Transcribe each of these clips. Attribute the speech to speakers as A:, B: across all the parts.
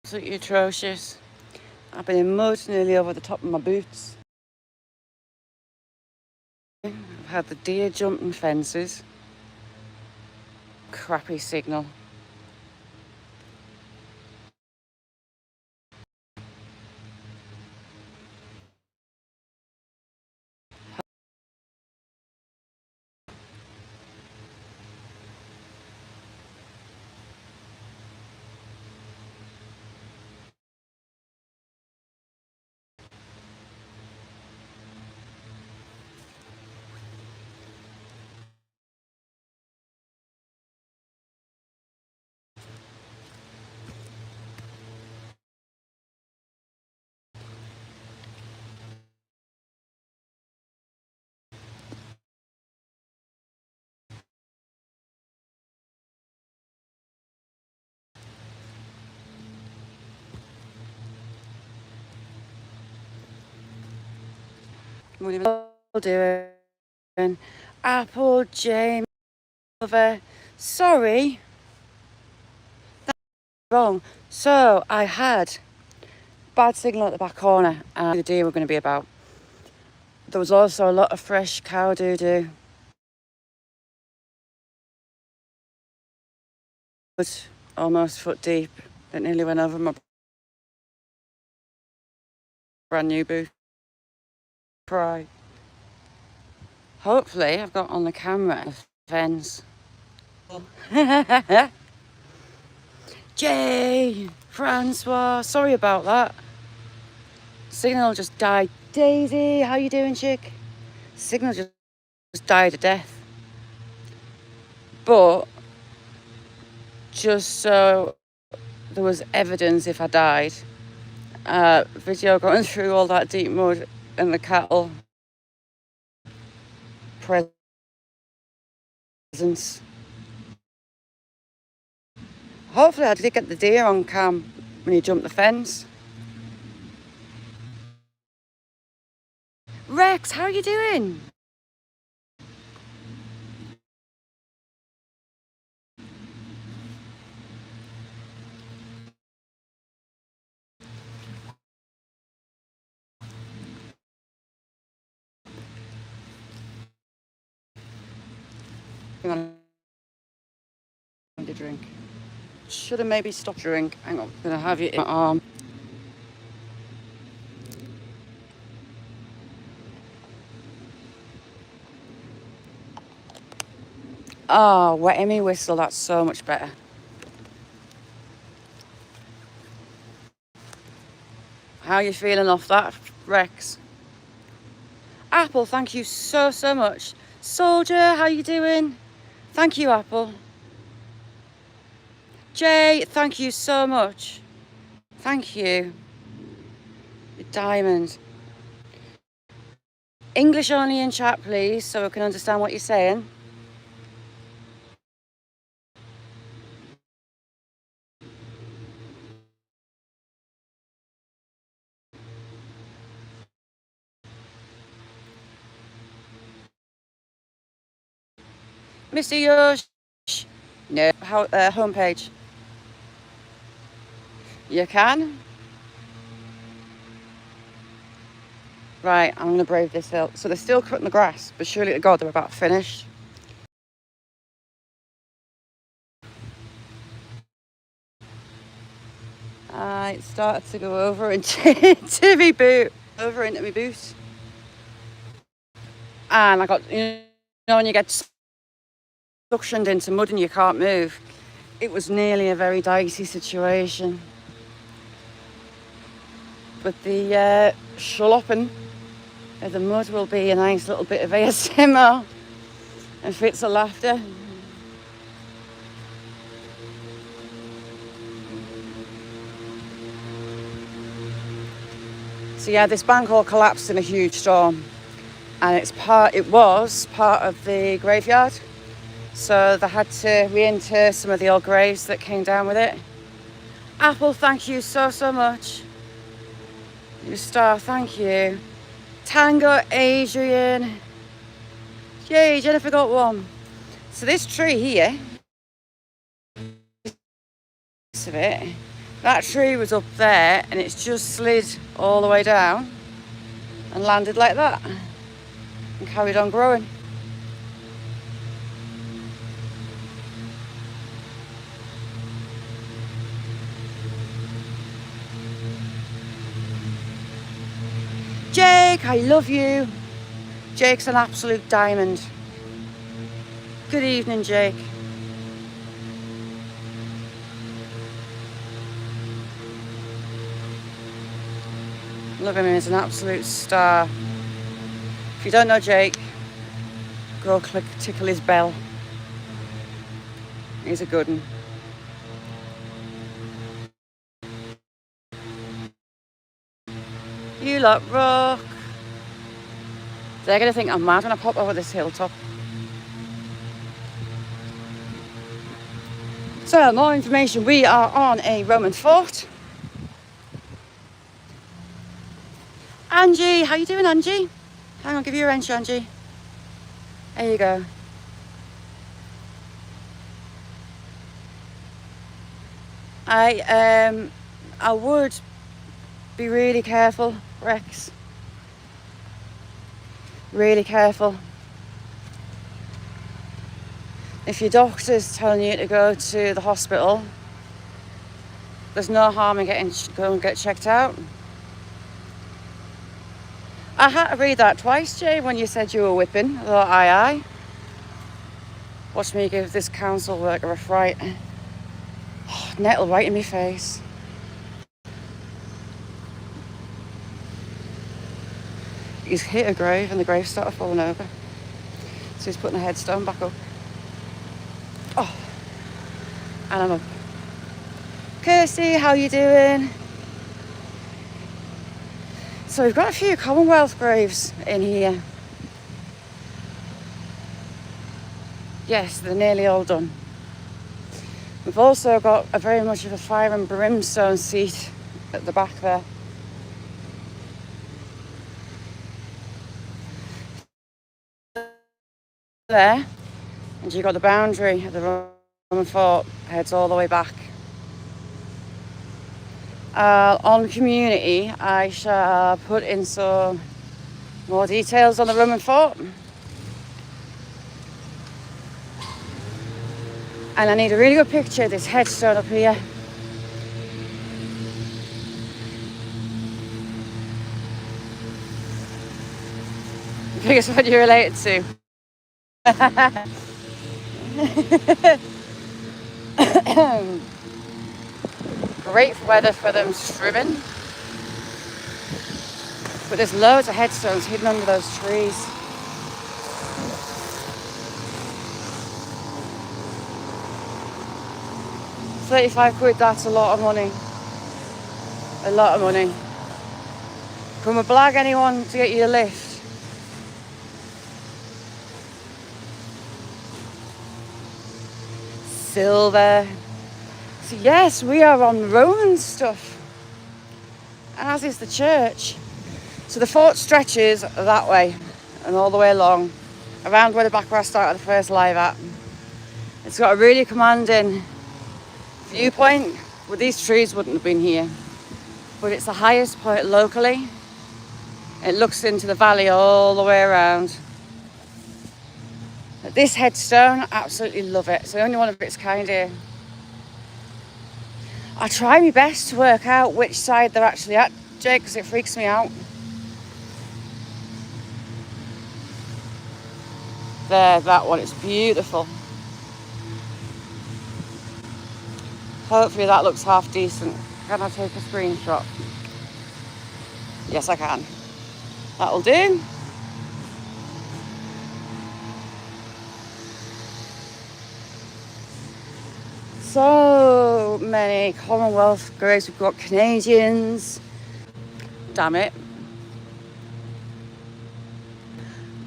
A: absolutely atrocious. I've been in mud nearly over the top of my boots. I've had the deer jumping fences. Crappy signal. What are you doing? Apple, James, over. Sorry. That's wrong. So I had bad signal at the back corner and the deer were going to be about. There was also a lot of fresh cow doo-doo. But almost foot deep. It nearly went over my brand new boot. Cry. Hopefully I've got on the camera the fence. Jay, Francois, sorry about that. Signal just died. Daisy, how you doing, chick? Signal just died a death. But just so there was evidence if I died, video going through all that deep mud and the cattle presence. Hopefully I did get the deer on cam when he jumped the fence. Rex, how are you doing? Hang on. I need a drink. Should have maybe stopped drink. Hang on, I'm gonna have you in my arm. Oh, wet me whistle, that's so much better. How are you feeling off that, Rex? Apple, thank you so much. Soldier, how you doing? Thank you, Apple. Jay, thank you so much. Thank you. Diamond. English only in chat, please, so I can understand what you're saying. Mr. Yosh. No, homepage. You can. Right, I'm gonna brave this hill. So they're still cutting the grass, but surely to God they're about finished. It started to go over into my boot. Over into my boot. And I got, you know, when you get suctioned into mud and you can't move, it was nearly a very dicey situation. But the schloppen of the mud will be a nice little bit of ASMR and fits of laughter. So yeah, this bank all collapsed in a huge storm, and it was part of the graveyard. So they had to reinter some of the old graves that came down with it. Apple, thank you so much. You're a star, thank you. Tango, Adrian. Yay, Jennifer got one. So this tree here, of it, That tree was up there and it's just slid all the way down and landed like that and carried on growing. Jake, I love you. Jake's an absolute diamond. Good evening, Jake. Look at him, he's an absolute star. If you don't know Jake, go tickle his bell. He's a good one. You lot rock. They're going to think I'm mad when I pop over this hilltop. So, more information. We are on a Roman fort. Angie, how you doing, Angie? Hang on, give you a wrench, Angie. There you go. I would be really careful, Rex. Really careful. If your doctor's telling you to go to the hospital, there's no harm in go and get checked out. I had to read that twice, Jay, when you said you were whipping. I thought, aye. Watch me give this council worker a fright. Oh, nettle right in my face. He's hit a grave and the grave started falling over. So he's putting a headstone back up. Oh, and I'm up. Kirsty, how you doing? So we've got a few Commonwealth graves in here. Yes, they're nearly all done. We've also got a very much of a fire and brimstone seat at the back there. There, and you've got the boundary of the Roman fort, heads all the way back. On community, I shall put in some more details on the Roman fort. And I need a really good picture of this headstone up here. Biggest one you're related to. Great weather for them stripping. But there's loads of headstones hidden under those trees. £35, that's a lot of money. A lot of money. Can we blag anyone to get you a lift? Silver. So yes, we are on Roman stuff, as is the church. So the fort stretches that way and all the way along, around where the back where I started the first live at. It's got a really commanding viewpoint. Well, these trees wouldn't have been here, but it's the highest point locally. It looks into the valley all the way around. This headstone, I absolutely love it. It's the only one of its kind here. I try my best to work out which side they're actually at, Jake, because it freaks me out. There, that one, it's beautiful. Hopefully that looks half decent. Can I take a screenshot? Yes, I can. That'll do. So many Commonwealth graves. We've got Canadians. Damn it.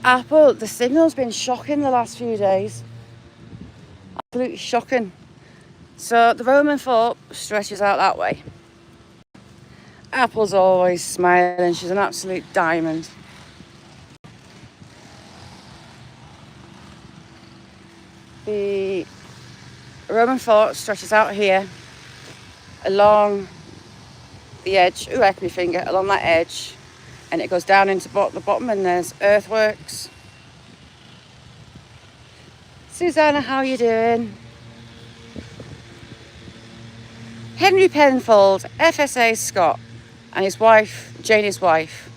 A: Apple, the signal's been shocking the last few days. Absolutely shocking. So the Roman fort stretches out that way. Apple's always smiling. She's an absolute diamond. The Roman fort stretches out here along the edge, ooh, I can my finger, along that edge, and it goes down into the bottom, and there's earthworks. Susanna, how you doing? Henry Penfold, FSA Scott, and his wife, Janie's wife.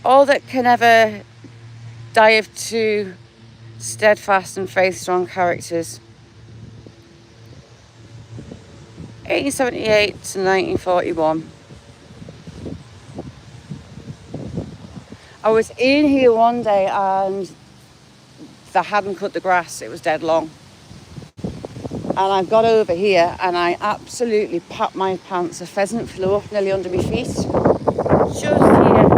A: All that can ever die of two steadfast and faith-strong characters. 1878 to 1941. I was in here one day and they hadn't cut the grass, it was dead long. And I got over here and I absolutely papped my pants. A pheasant flew up nearly under my feet. Just here.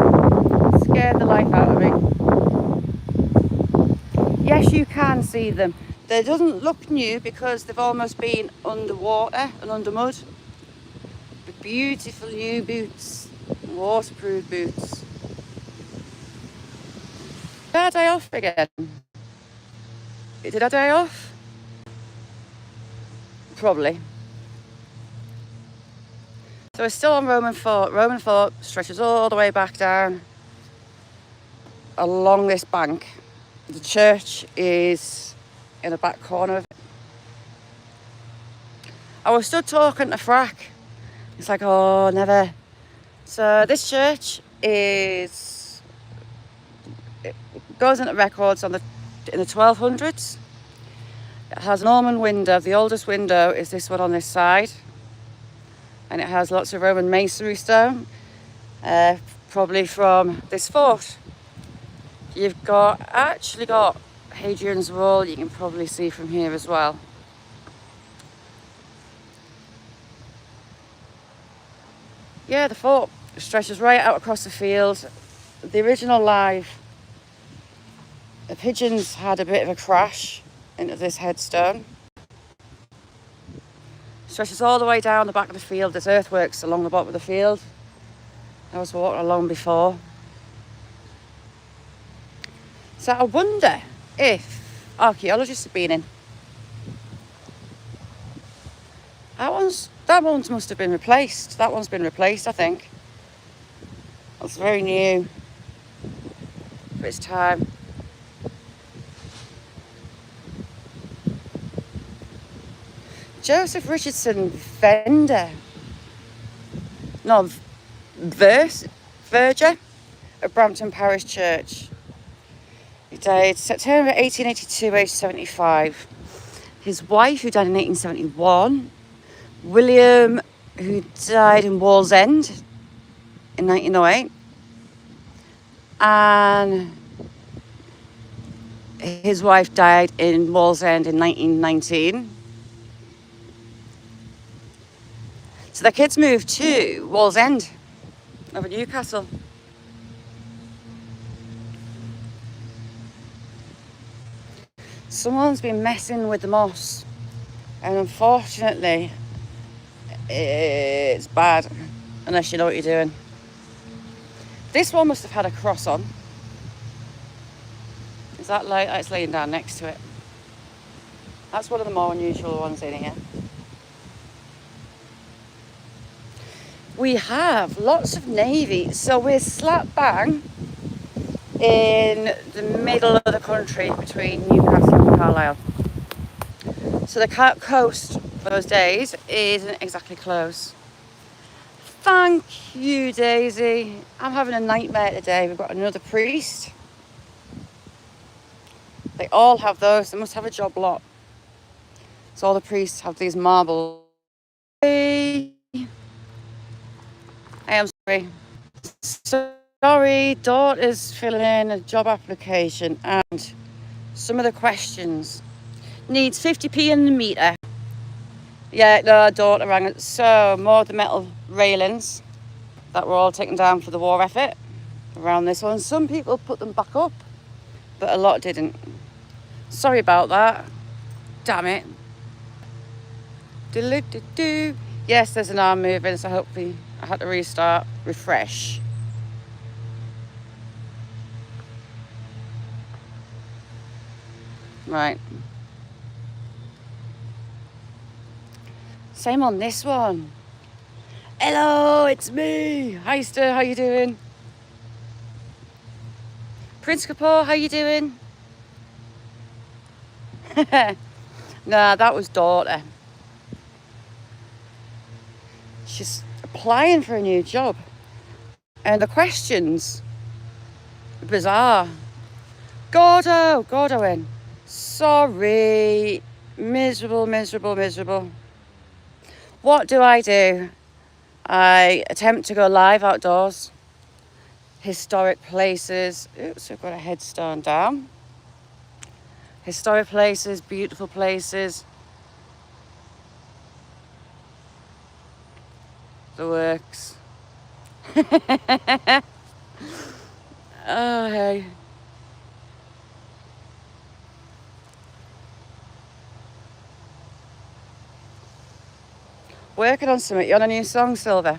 A: Scared the life out of me. Yes, you can see them. They doesn't look new because they've almost been underwater and under mud. But beautiful new boots. Waterproof boots. Did I die off again? Did I die off? Probably. So we're still on Roman Fort. Roman Fort stretches all the way back down along this bank. The church is in the back corner of it. I was still talking to Frack. It's like, oh, never. So this church it goes into records in the 1200s. It has a Norman window. The oldest window is this one on this side. And it has lots of Roman masonry stone, probably from this fort. You've actually got Hadrian's Wall, you can probably see from here as well. Yeah, the fort stretches right out across the field. The original the pigeons had a bit of a crash into this headstone. Stretches all the way down the back of the field. There's earthworks along the bottom of the field. I was walking along before. So I wonder if archaeologists have been in. That one must have been replaced. That one's been replaced, I think. It's very new for its time. Joseph Richardson Verger of Brampton Parish Church. He died September 1882, aged 75. His wife, who died in 1871. William, who died in Wallsend in 1908. And his wife died in Wallsend in 1919. So the kids moved to Wallsend over Newcastle. Someone's been messing with the moss, and unfortunately it's bad unless you know what you're doing. This one must have had a cross on. Is that like it's laying down next to it? That's one of the more unusual ones in here. We have lots of navy, so we're slap bang in the middle of the country between Newcastle and Carlisle. So the coast for those days isn't exactly close. Thank you, Daisy. I'm having a nightmare today. We've got another priest. They all have those. They must have a job lot. So all the priests have these marbles. I am sorry. Sorry, daughter's filling in a job application and some of the questions. Needs 50p in the meter. Yeah, no, daughter rang it. So, more of the metal railings that were all taken down for the war effort around this one. Some people put them back up, but a lot didn't. Sorry about that. Damn it. Do-do-do-do. Yes, there's an arm moving, so hopefully I had to restart, refresh. Right. Same on this one. Hello, it's me. Hi, Ster, how you doing? Prince Kapoor, how you doing? Nah, that was daughter. She's applying for a new job. And the questions, bizarre. Gordo in. Sorry. Miserable. What do? I attempt to go live outdoors. Historic places. Oops, I've got a headstone down. Historic places, beautiful places. The works. Oh, hey. Working on something. You on a new song, Silver?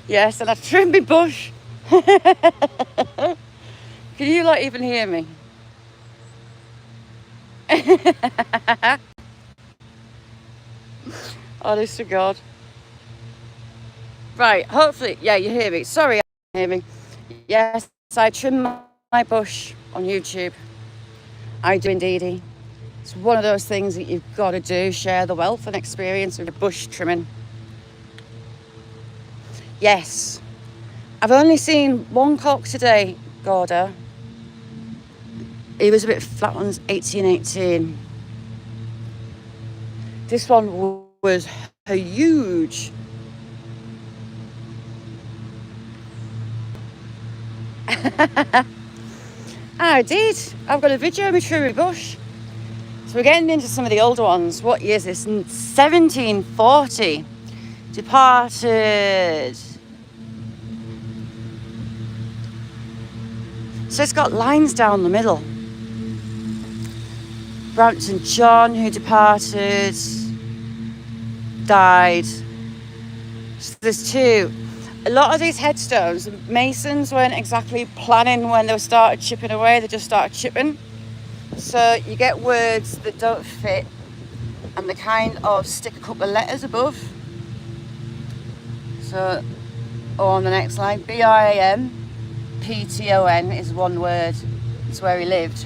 A: Yes, and I've trimmed my bush. Can you like even hear me? Honest to God. Right, hopefully, yeah, you hear me. Sorry, you hear me. Yes, I trim my bush on YouTube. I do indeedy. It's one of those things that you've got to do, share the wealth and experience of the bush trimming. Yes. I've only seen one cock today, Gorda. He was a bit flat on 1818. This one was huge. I did. I've got a video of my tree bush. So we're getting into some of the older ones. What year is this? 1740. Departed. So it's got lines down the middle. Brampton John, who departed, died. So there's two. A lot of these headstones, masons weren't exactly planning when they started chipping away. They just started chipping. So you get words that don't fit, and they kind of stick a couple of letters above. So, on the next line, BIAMPTON is one word. It's where he lived.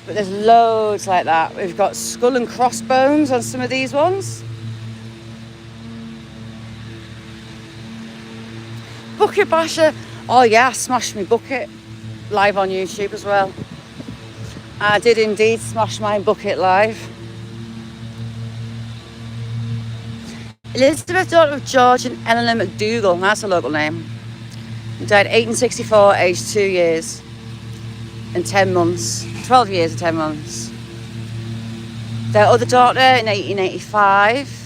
A: But there's loads like that. We've got skull and crossbones on some of these ones. Bucket basher. Oh yeah, I smashed my bucket live on YouTube as well. I did indeed smash my bucket live. Elizabeth, daughter of George and Eleanor McDougall, that's a local name. He died 1864, aged 2 years and 10 months. 12 years and 10 months. Their other daughter in 1885.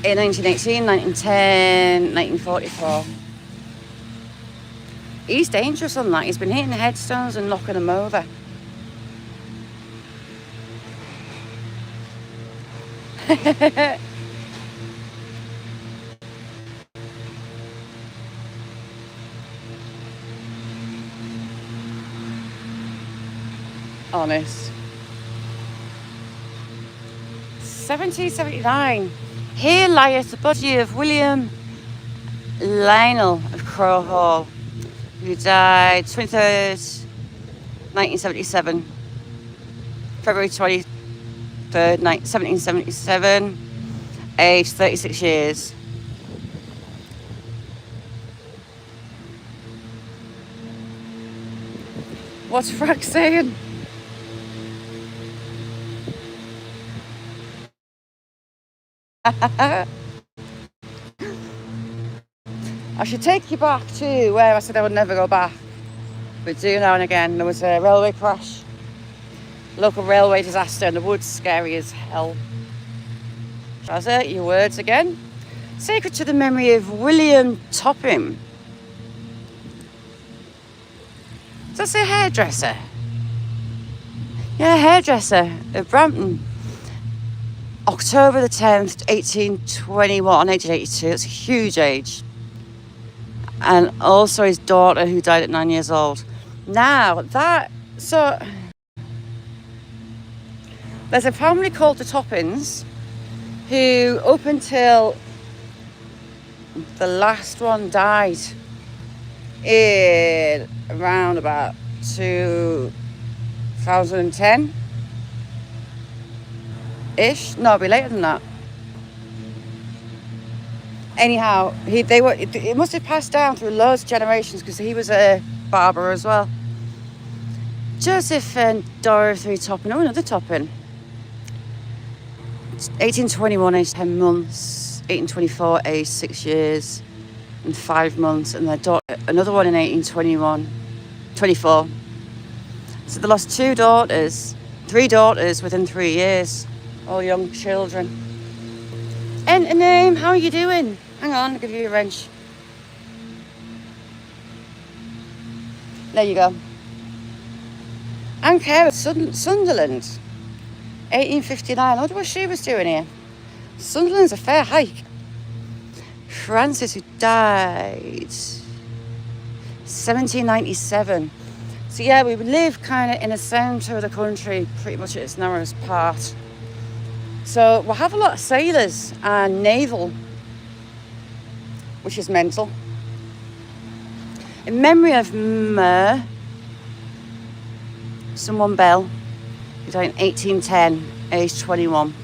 A: In 1918, 1910, 1944. He's dangerous on that. He's been hitting the headstones and knocking them over. Honest. 1779. Here lieth the body of William Lionel of Crow Hall, who died 23rd, 1977. February 23rd, 1777, aged 36 years. What's Frank saying? I should take you back to where I said I would never go back, but do now and again. There was a railway crash, local railway disaster in the woods, scary as hell. Shazza, your words again. Sacred to the memory of William Topham. Does that say hairdresser? Yeah, hairdresser of Brampton. October the 10th, 1821, 1882. It's a huge age. and also his daughter who died at 9 years old. Now there's a family called the Toppins who, up until the last one died in around about 2010-ish. No, it'll be later than that. Anyhow, it must have passed down through loads of generations because he was a barber as well. Joseph and Dorothy Toppin. Oh, another Toppin. 1821, aged 10 months. 1824, aged 6 years and 5 months. And their daughter, another one in 1824. So they lost three daughters within 3 years. All young children. Enter name, how are you doing? Hang on, I'll give you a wrench. There you go. Anne Care of Sunderland, 1859. I wonder what she was doing here. Sunderland's a fair hike. Francis, who died 1797. So yeah, we live kind of in the centre of the country, pretty much at its narrowest part. So we'll have a lot of sailors and naval, which is mental. In memory of someone Bell, who died in 1810, aged 21.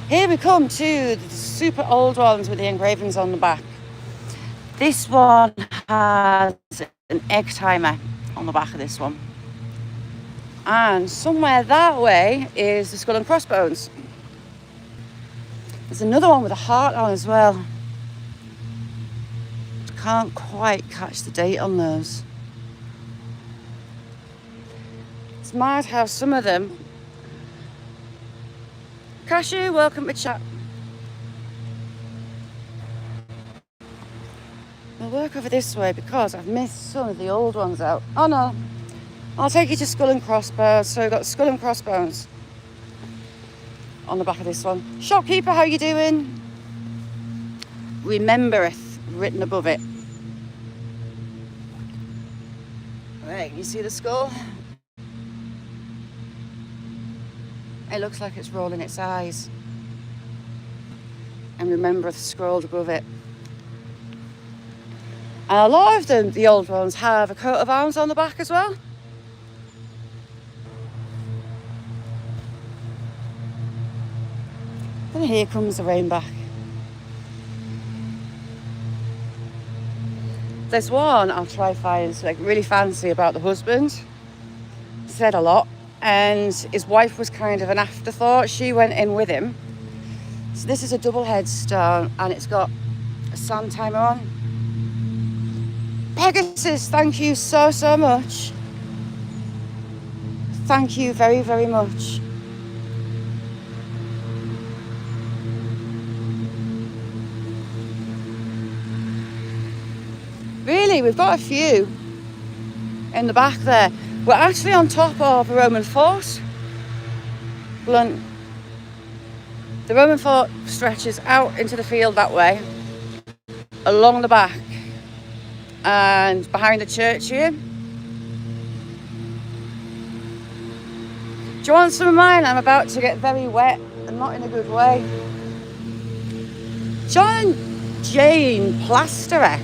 A: Here we come to the super old ones with the engravings on the back. This one has an egg timer on the back of this one. And somewhere that way is the skull and crossbones. There's another one with a heart on as well. Can't quite catch the date on those. It's mad how some of them... Cashew, welcome to chat. We'll work over this way because I've missed some of the old ones out. Oh no, I'll take you to skull and crossbones. So we've got skull and crossbones on the back of this one. Shopkeeper, how you doing? Remembereth written above it. Right, you see the skull? It looks like it's rolling its eyes. And remembereth scrolled above it. And a lot of them, the old ones, have a coat of arms on the back as well. And here comes the rain back. There's one I'll try find like really fancy about the husband. Said a lot. And his wife was kind of an afterthought. She went in with him. So this is a double headstone and it's got a sand timer on. Pegasus, thank you so much. Thank you very, very much. Really, we've got a few in the back there. We're actually on top of a Roman fort. The Roman fort stretches out into the field that way, along the back, and behind the church here. Do you want some of mine? I'm about to get very wet and not in a good way. John and Jane Plasterer.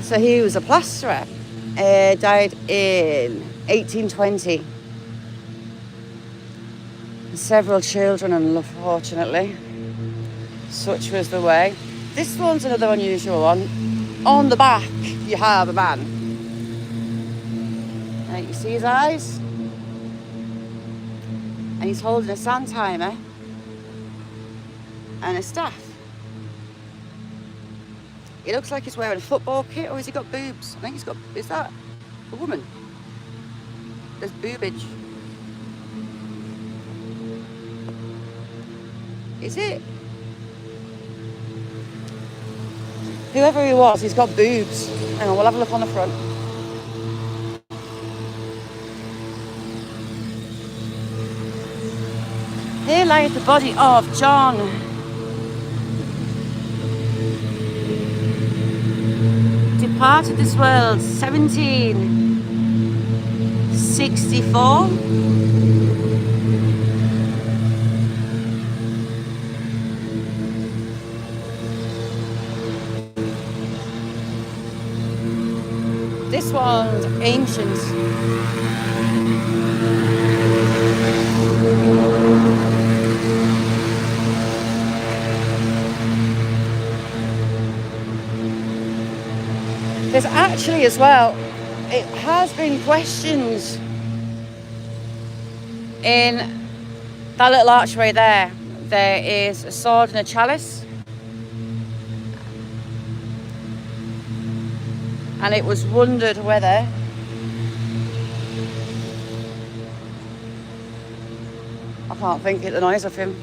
A: So he was a plasterer. Died in 1820. Several children, unfortunately. Such was the way. This one's another unusual one. On the back, you have a man. You see his eyes? And he's holding a sand timer and a staff. He looks like he's wearing a football kit, or has he got boobs? I think he's got, is that a woman? There's boobage. Is it? Whoever he was, he's got boobs. Hang on, we'll have a look on the front. Here lieth the body of John part of this world, 1764. This one's ancient. There's actually as well, it has been questioned in that little archway there. There is a sword and a chalice. And it was wondered whether I can't think of the noise of him.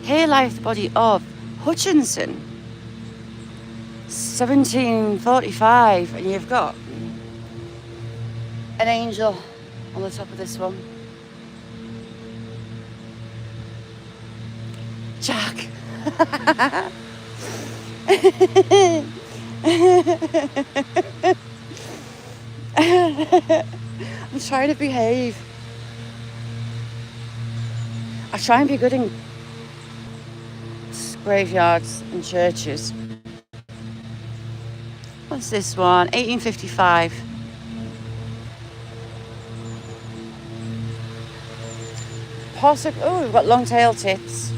A: Here lieth the body of Hutchinson, 1745, and you've got an angel on the top of this one. Jack. I'm trying to behave. I try and be good in graveyards and churches. What's this one? 1855. Possibly, oh, we've got long-tail tits.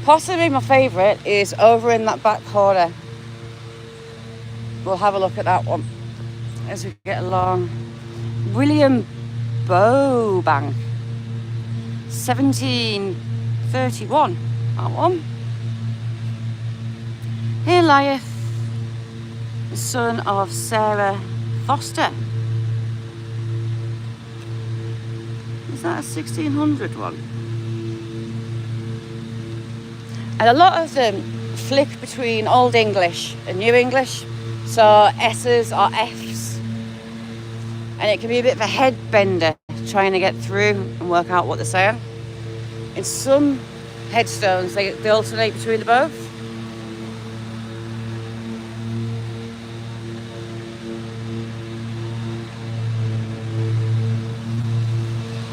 A: Possibly my favourite is over in that back corner. We'll have a look at that one as we get along. William Bowbank, 1731. That one. Here lieth the son of Sarah Foster. Is that a 1600 one? And a lot of them flick between Old English and New English. So S's or F's. And it can be a bit of a head bender trying to get through and work out what they're saying. In some headstones, they alternate between the both.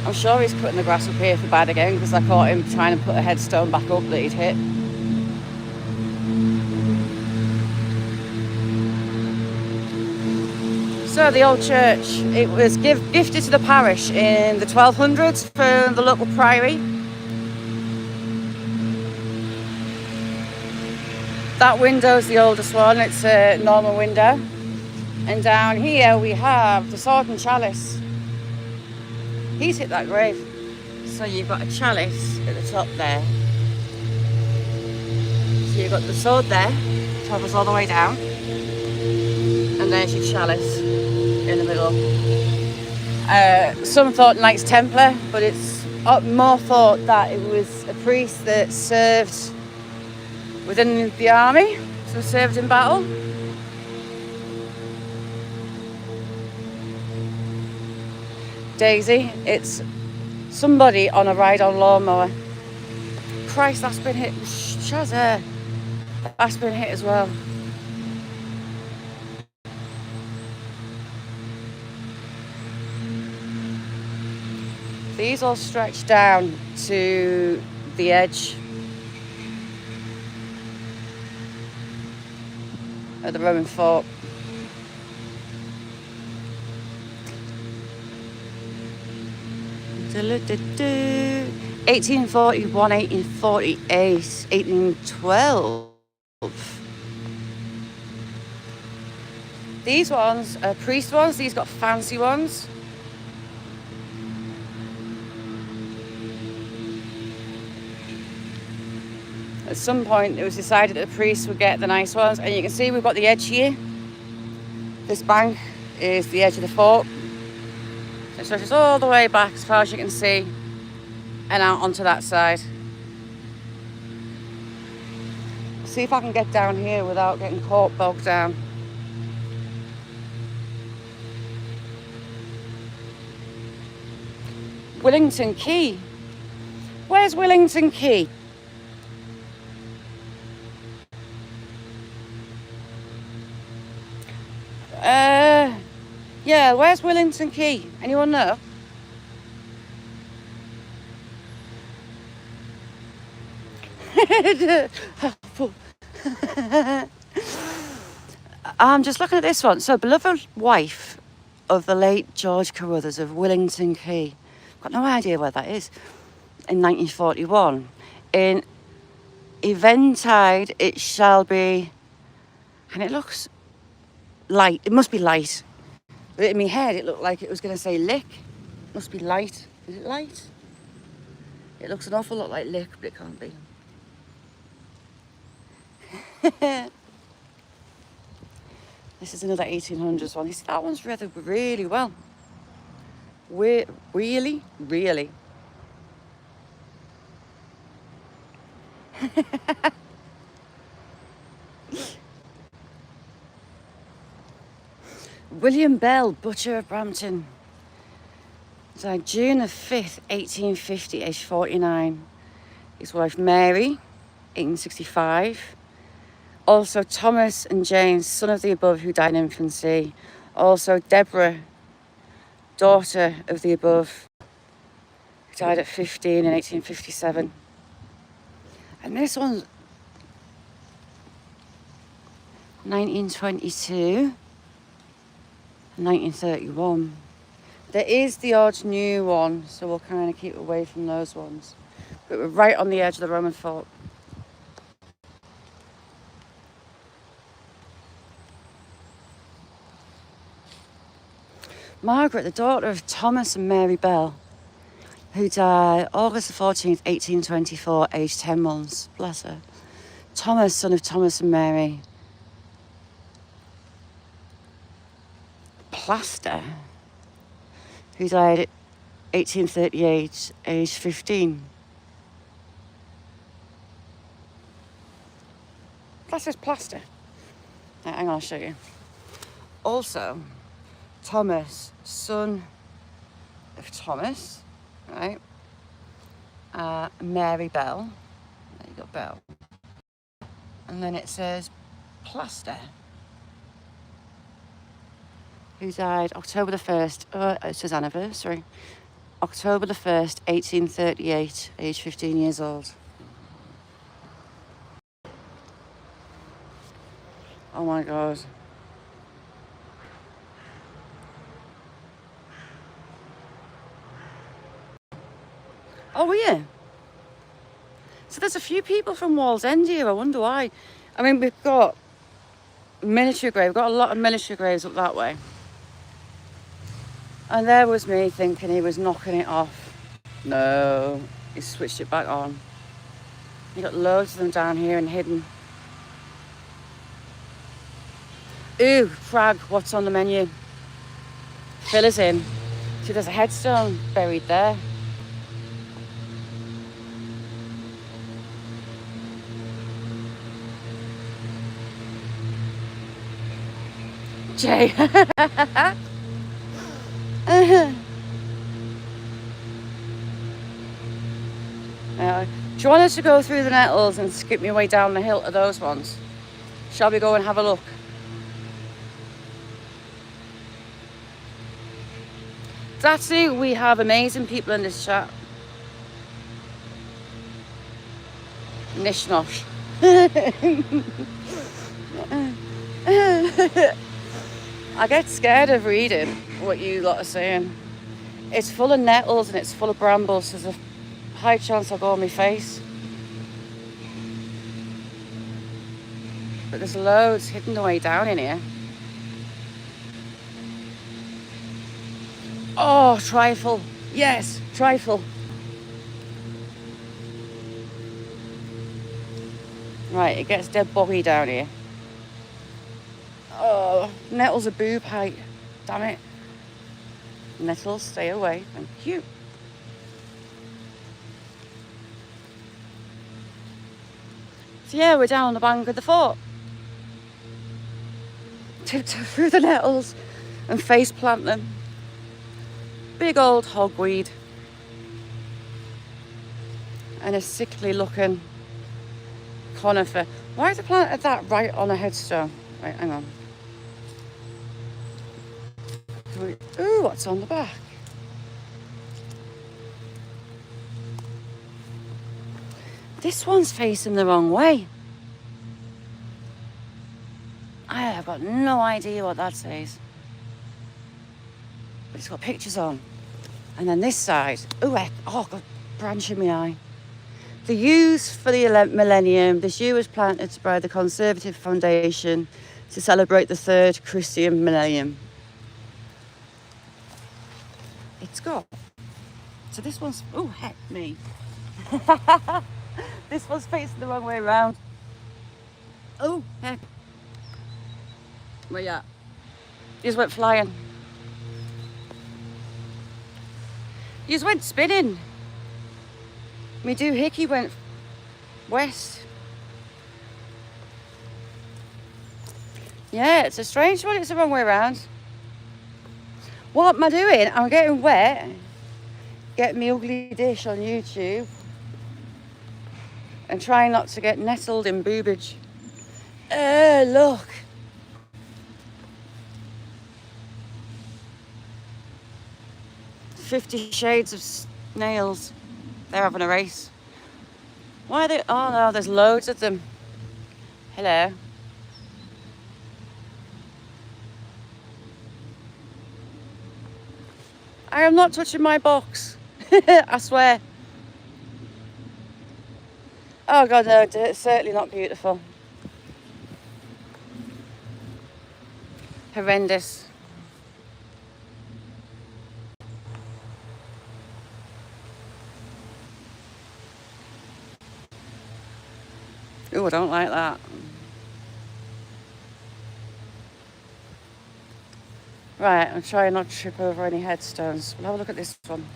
A: I'm sure he's cutting the grass up here for bad again, because I caught him trying to put a headstone back up that he'd hit. So the old church, it was gifted to the parish in the 1200s from the local priory. That window's the oldest one, it's a normal window. And down here we have the sword and chalice. He's hit that grave. So you've got a chalice at the top there. So you've got the sword there, travels all the way down. And there's your chalice in the middle. Some thought Knights Templar, but it's more thought that it was a priest that served within the army, so served in battle. Daisy, it's somebody on a ride-on lawnmower. Christ, that's been hit. Shaz, that's been hit as well. These all stretch down to the edge of the Roman fort. Do-do-do-do. 1841, 1848, 1812. These ones are priest ones. These got fancy ones. At some point it was decided that the priests would get the nice ones, and you can see we've got the edge here. This bank is the edge of the fort. It stretches all the way back as far as you can see and out onto that side. See if I can get down here without getting caught bogged down. Willington Quay. Where's Willington Quay? Yeah, where's Willington Quay? Anyone know? I'm just looking at this one. So, beloved wife of the late George Carruthers of Willington Quay. Got no idea where that is. In 1941. In eventide it shall be, and it looks light. It must be light. But in my head, it looked like it was going to say lick. Must be light. Is it light? It looks an awful lot like lick, but it can't be. This is another 1800s one. You see, that one's weathered really well. Really? William Bell, butcher of Brampton. Died June the 5th, 1850, aged 49. His wife Mary, 1865. Also Thomas and James, son of the above, who died in infancy. Also Deborah, daughter of the above, who died at 15 in 1857. And this one's 1922 and 1931. There is the odd new one, so we'll kind of keep away from those ones. But we're right on the edge of the Roman fort. Margaret, the daughter of Thomas and Mary Bell, who died August the 14th, 1824, aged 10 months. Bless her. Thomas, son of Thomas and Mary. Plaster, who died at 1838, aged 15. That says Plaster. Right, hang on, I'll show you. Also, Thomas, son of Thomas, right? Mary Bell. There you go, Bell. And then it says Plaster, who died October the 1st, it says anniversary, October the 1st, 1838, age 15 years old. Oh my God. Oh, were you? So there's a few people from Wallsend here. I wonder why. I mean, we've got miniature graves. We've got a lot of miniature graves up that way. And there was me thinking he was knocking it off. No, he switched it back on. You got loads of them down here and hidden. Ooh, frag, what's on the menu? Fill us in. See, there's a headstone buried there. Jay. Do you want us to go through the nettles and skip my way down the hill to those ones? Shall we go and have a look? That's it. We have amazing people in this chat. Nish nosh. I get scared of reading what you lot are saying. It's full of nettles and it's full of brambles. There's a high chance I'll go on my face. But there's loads hidden away down in here. Oh, trifle. Yes, trifle. Right, it gets dead boggy down here. Oh, nettles are boob height. Damn it. Nettles, stay away. Thank you. So yeah, we're down on the bank of the fort. Tiptoe through the nettles and face plant them. Big old hogweed. And a sickly looking conifer. Why have they planted that right on a headstone? Right, hang on. Ooh, what's on the back? This one's facing the wrong way. I have got no idea what that says. But it's got pictures on. And then this side. Ooh, oh, got a branch in my eye. The yews for the millennium. This yew was planted by the Conservative Foundation to celebrate the third Christian millennium. It's got. So this one's. Oh, heck me. This one's facing the wrong way around. Oh, heck. Where you at? You just went flying. You just went spinning. Me doohickey went west. Yeah, it's a strange one. It's the wrong way around. What am I doing? I'm getting wet. Get me ugly dish on YouTube. And trying not to get nestled in boobage. Look. $50 Shades of Snails. They're having a race. Why are they? Oh no, there's loads of them. Hello. I am not touching my box. I swear. Oh God, no, it's certainly not beautiful. Horrendous. Oh, I don't like that. Right, I'm trying not to trip over any headstones. We'll have a look at this one.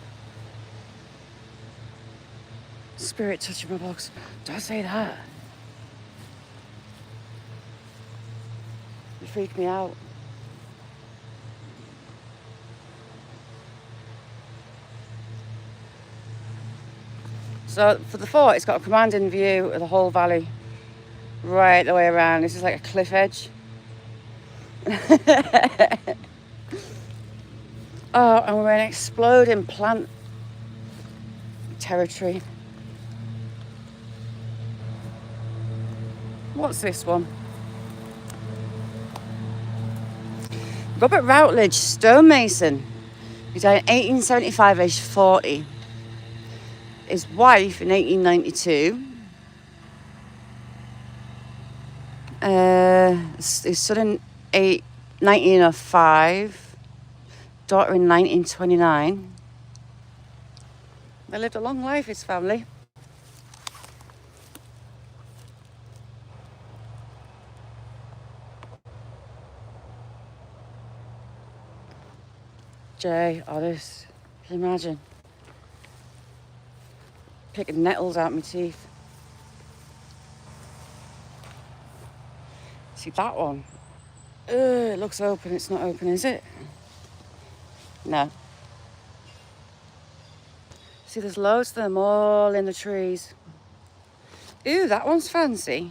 A: Spirit touching my box. Don't say that. You freak me out. So for the fort, it's got a commanding view of the whole valley. Right the way around. This is like a cliff edge. Oh, and we're in exploding plant territory. What's this one? Robert Routledge, stonemason. He died in 1875, aged 40. His wife in 1892. His son in 1905. Daughter in 1929. They lived a long life, his family. Jay, honest, can you imagine? Picking nettles out my teeth. See that one? It looks open. It's not open, is it? No. See, there's loads of them all in the trees. Ooh, that one's fancy.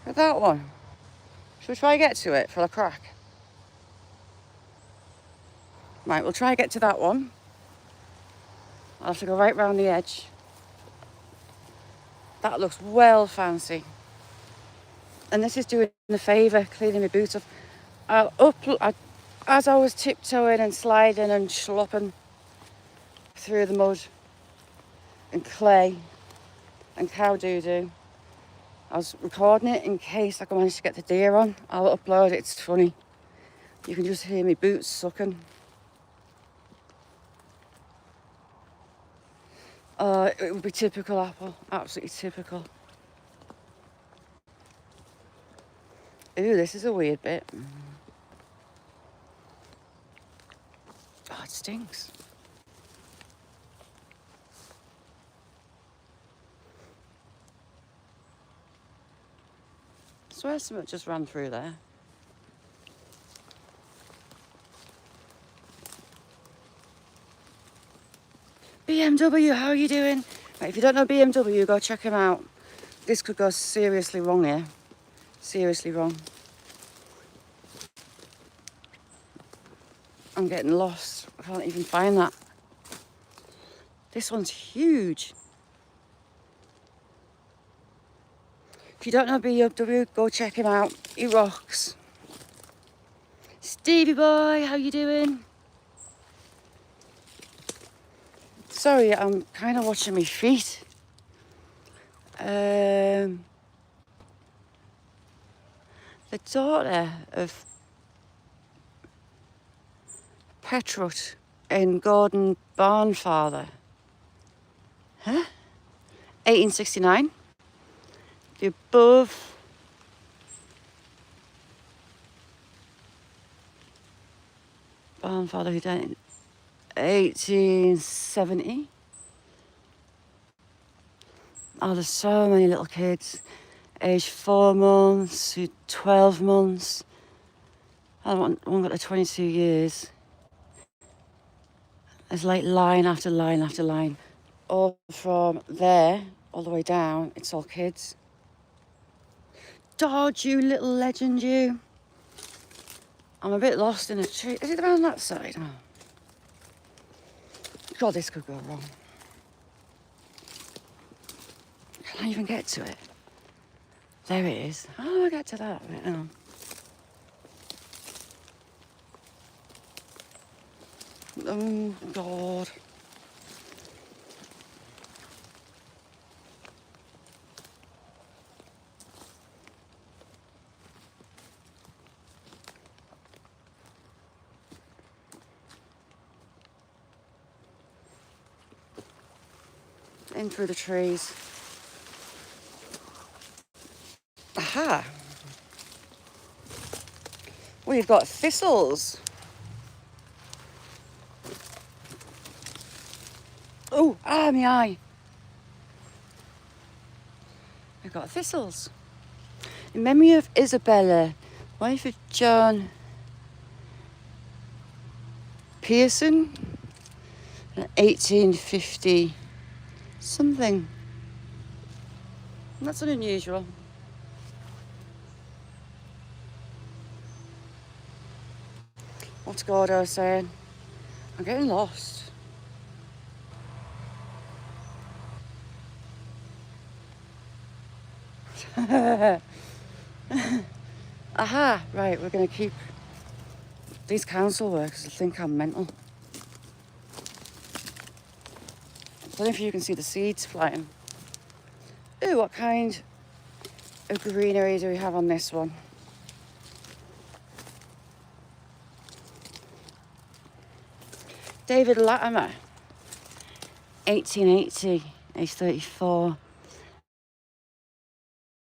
A: Look at that one. Should we try and get to it for a crack? Right, we'll try and get to that one. I'll have to go right round the edge. That looks well fancy. And this is doing a favour, cleaning my boots off. As I was tiptoeing and sliding and slopping through the mud and clay and cow doo-doo, I was recording it in case I can manage to get the deer on. I'll upload it, it's funny. You can just hear me boots sucking. It would be typical apple, absolutely typical. Ooh, this is a weird bit. Oh, it stinks. I swear something just ran through there. BMW, how are you doing? Right, if you don't know BMW, go check him out. This could go seriously wrong here. Seriously wrong. I'm getting lost. I can't even find that. This one's huge. If you don't know BW, go check him out. He rocks. Stevie boy, how you doing? Sorry, I'm kind of watching my feet. The daughter of Petrut and Gordon Barnfather. Huh? 1869. The above. Barnfather who died in 1870. Oh, there's so many little kids. Age 4 months to 12 months. One got to 22 years. There's like line after line after line. All from there, all the way down, it's all kids. Dodge, you little legend, you. I'm a bit lost in a tree. Is it around that side? Oh. God, this could go wrong. Can I even get to it? There it is. How do I get to that? Right now. Oh, God. In through the trees. Aha! We've got thistles. Oh, my eye. We've got thistles. In memory of Isabella, wife of John Pearson, 1850 something. That's unusual. What's Gordo saying? I'm getting lost. Aha, right, we're going to keep these council workers. I think I'm mental. I don't know if you can see the seeds flying. Ooh, what kind of greenery do we have on this one? David Latimer, 1880, age 34.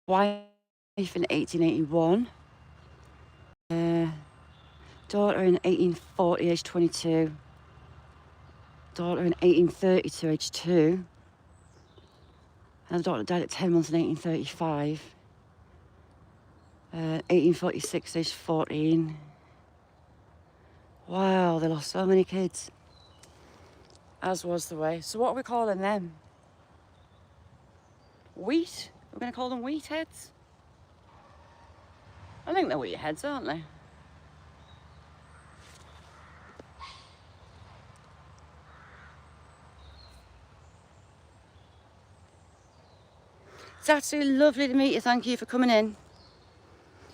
A: Wife in 1881. Daughter in 1840, age 22. Daughter in 1832, age 2. And the daughter died at 10 months in 1835. 1846, age 14. Wow, they lost so many kids. As was the way. So what are we calling them? Wheat? We're going to call them wheat heads? I think they're wheat heads, aren't they? It's absolutely lovely to meet you. Thank you for coming in.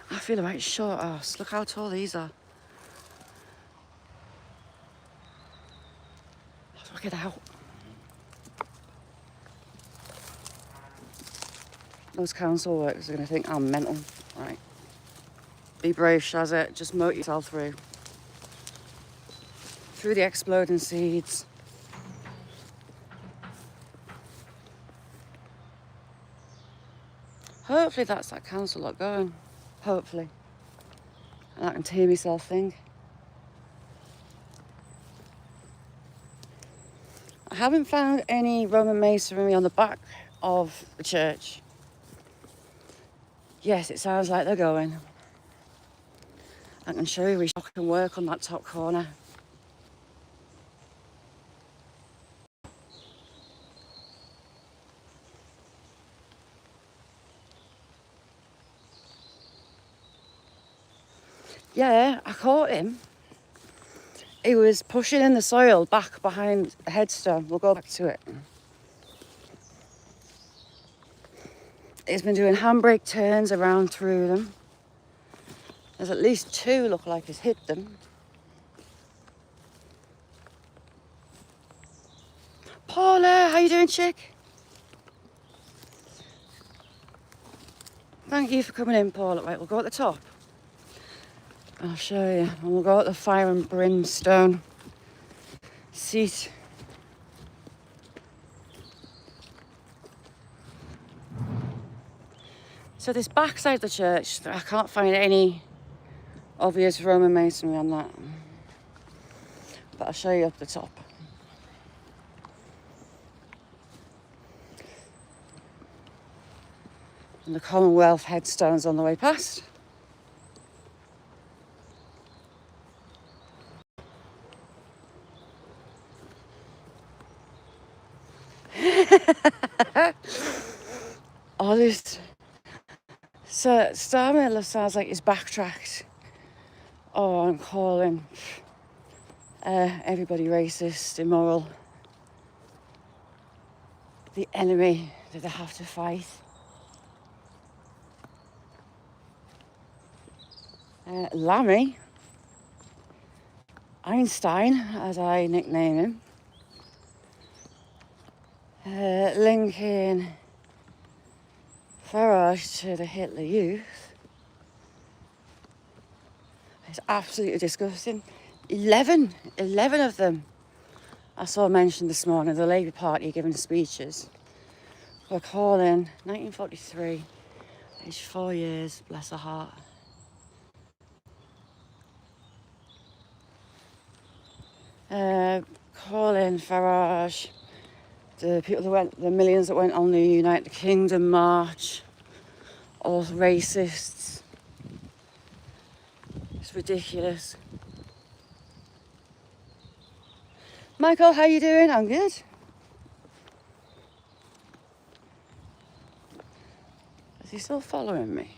A: I feel a right short ass. Look how tall these are. Look it out. Those council workers are going to think I'm mental. Right. Be brave, Shaz. Just moat yourself through. Through the exploding seeds. Hopefully that's that council lot going. Hopefully. And I can hear myself think. I haven't found any Roman masonry on the back of the church. Yes, it sounds like they're going. I can show you we can work on that top corner. Yeah, I caught him He was pushing in the soil back behind the headstone. We'll go back to it. He's been doing handbrake turns around through them. There's at least two look like he's hit them. Paula, how you doing, chick? Thank you for coming in, Paula. Right, we'll go at the top. I'll show you. And we'll go at the fire and brimstone seat. So this back side of the church, I can't find any obvious Roman masonry on that. But I'll show you up the top. And the Commonwealth headstones on the way past. Oh, this Star Miller sounds like he's backtracked. Oh, I'm calling everybody racist, immoral, the enemy that they have to fight. Lammy, Einstein, as I nickname him, linking Farage to the Hitler Youth. It's absolutely disgusting. 11 of them I saw mentioned this morning, the Labour Party giving speeches. We're calling 1943, aged 4 years, bless her heart. Calling Farage, the people that went, the millions that went on the United Kingdom march, all racists. It's ridiculous. Michael, how you doing? I'm good. Is he still following me?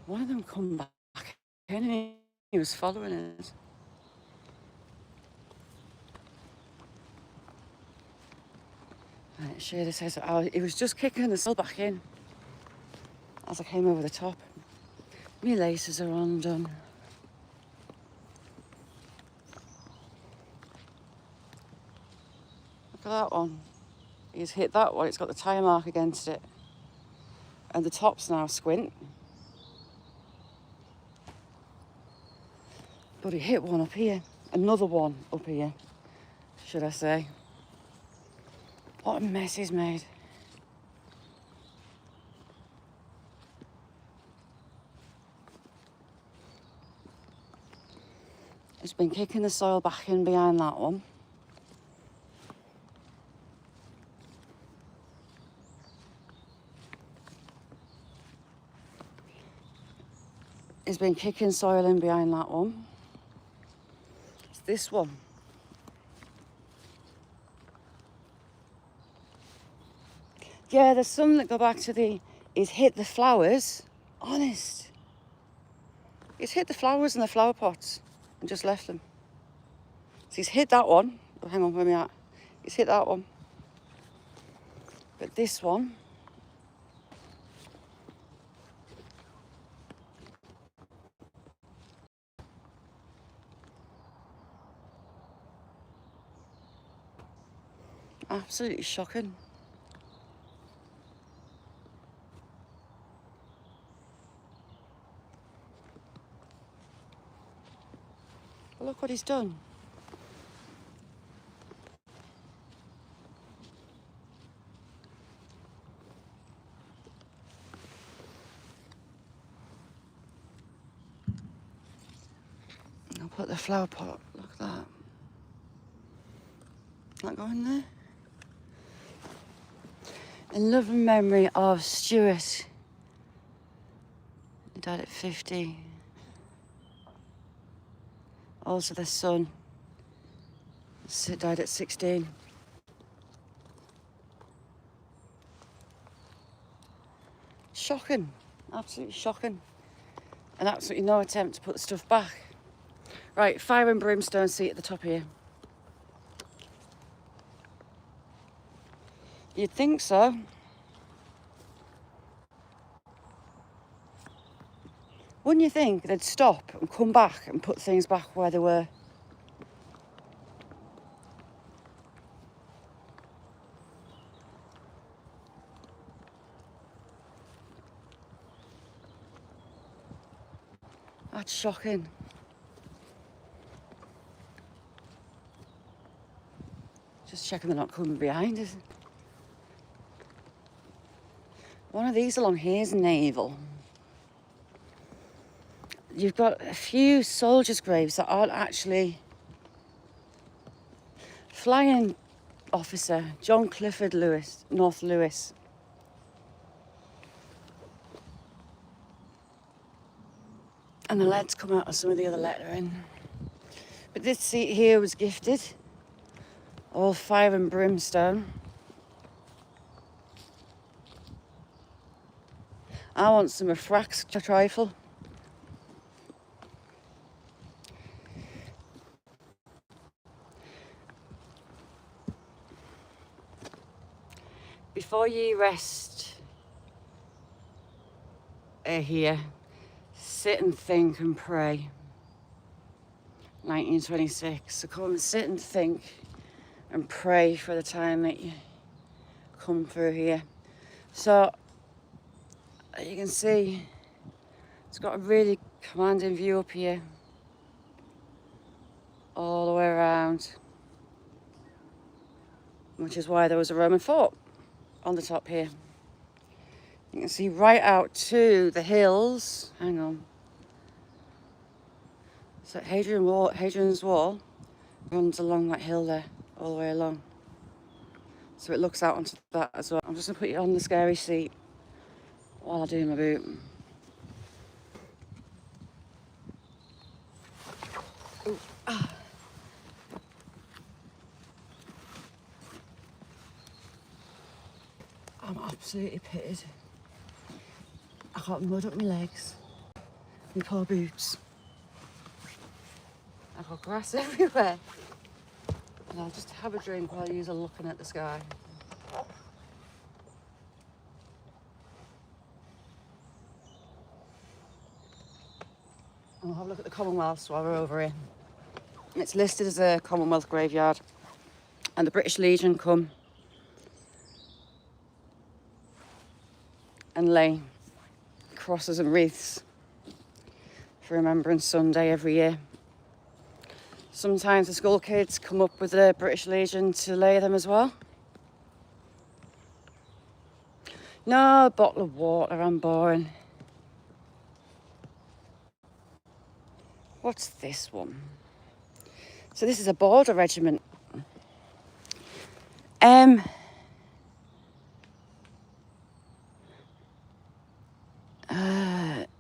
A: One of them come back in and he was following us. Right, Shada says, he was just kicking the cell back in as I came over the top. My laces are undone. Look at that one. He's hit that one. It's got the tyre mark against it. And the top's now squint. But he hit one up here. Another one up here, should I say. What a mess he's made. He's been kicking the soil back in behind that one. He's been kicking soil in behind that one. It's this one. Yeah, there's some that go back to he's hit the flowers. Honest. He's hit the flowers and the flower pots and just left them. So he's hit that one. Oh, hang on, where am I at? He's hit that one. But this one, absolutely shocking. But look what he's done. I'll put the flower pot, look at that. That going there? In love and memory of Stuart. He died at 50. Also their son died at 16. Shocking, absolutely shocking. And absolutely no attempt to put the stuff back. Right, fire and brimstone seat at the top here. You'd think so. Wouldn't you think they'd stop and come back and put things back where they were? That's shocking. Just checking they're not coming behind us. One of these along here is naval. You've got a few soldiers' graves that aren't actually. Flying officer John Clifford Lewis, North Lewis. And the lead's come out of some of the other lettering. But this seat here was gifted. All fire and brimstone. I want some of Frack's trifle. Before you rest here, sit and think and pray. 1926. So come and sit and think and pray for the time that you come through here. So you can see it's got a really commanding view up here, all the way around, which is why there was a Roman fort on the top here. You can see right out to the hills. Hang on. So Hadrian's Wall runs along that hill there, all the way along. So it looks out onto that as well. I'm just gonna put you on the scary seat while I do my boot. Ooh, ah. I'm absolutely pitted. I got mud up my legs, my poor boots. I've got grass everywhere. And I'll just have a drink while you're looking at the sky. And we'll have a look at the Commonwealth while we're over here. It's listed as a Commonwealth graveyard. And the British Legion come and lay crosses and wreaths for Remembrance Sunday every year. Sometimes the school kids come up with the British Legion to lay them as well. No, bottle of water, I'm boring. What's this one? So this is a border regiment.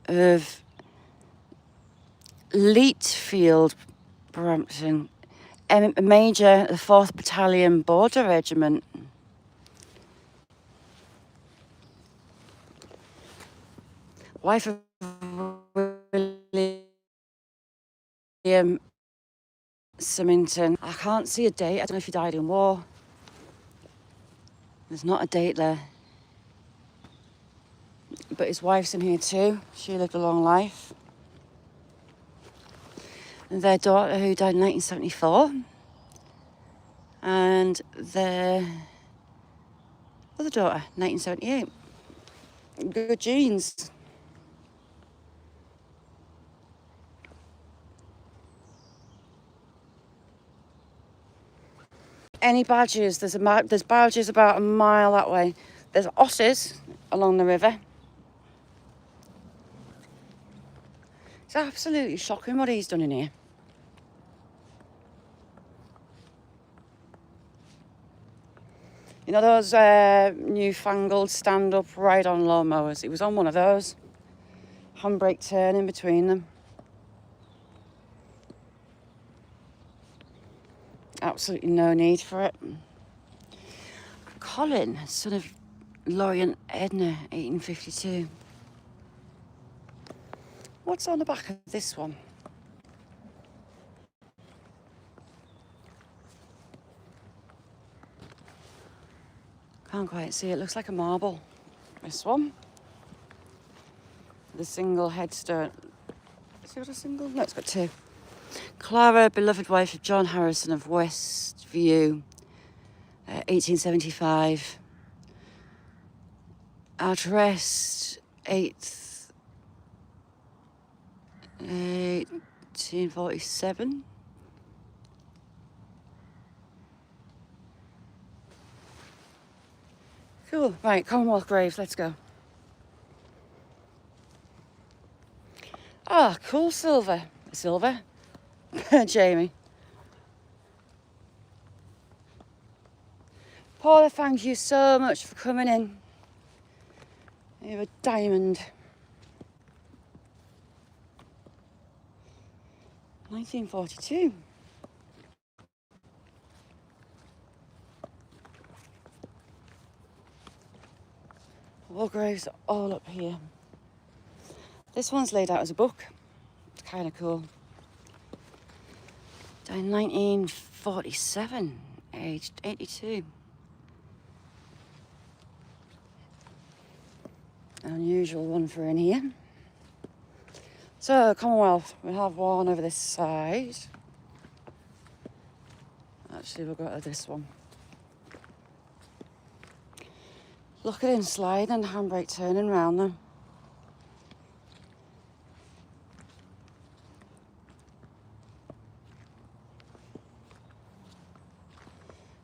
A: Of Leetfield, Brampton, Major, the 4th Battalion Border Regiment. Wife of William Symington. I can't see a date. I don't know if he died in war. There's not a date there. But his wife's in here too. She lived a long life. And their daughter, who died in 1974. And their other daughter, 1978. Good genes. Any badgers? There's badgers about a mile that way. There's otters along the river. It's absolutely shocking what he's done in here. You know those newfangled stand-up ride-on lawnmowers? It was on one of those. Handbrake turn in between them. Absolutely no need for it. Colin, son of Laurie and Edna, 1852. What's on the back of this one? Can't quite see, it looks like a marble. This one. The single headstone. Has it got a single? No, it's got two. Clara, beloved wife of John Harrison of Westview, 1875. Address 8th, 1847. Cool. Right, Commonwealth graves, let's go. Ah, cool silver. Silver? Jamie. Paula, thank you so much for coming in. You're a diamond. 1942. War graves are all up here. This one's laid out as a book. It's kind of cool. Died in 1947, aged 82. Unusual one for in here. So, Commonwealth, we have one over this side. Actually, we'll go to this one. Look at him sliding and handbrake turning round them.